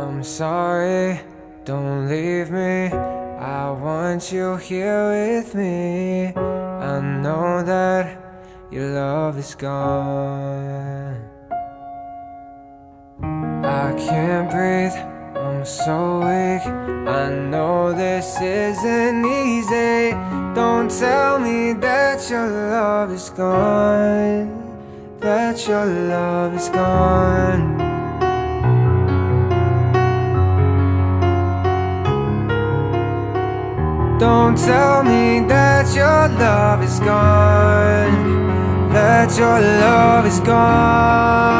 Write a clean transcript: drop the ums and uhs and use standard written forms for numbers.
I'm sorry, don't leave me. I want you here with me. I know that your love is gone. I can't breathe, I'm so weak. I know this isn't easy. Don't tell me that your love is gone, that your love is gone. Don't tell me that your love is gone, that your love is gone.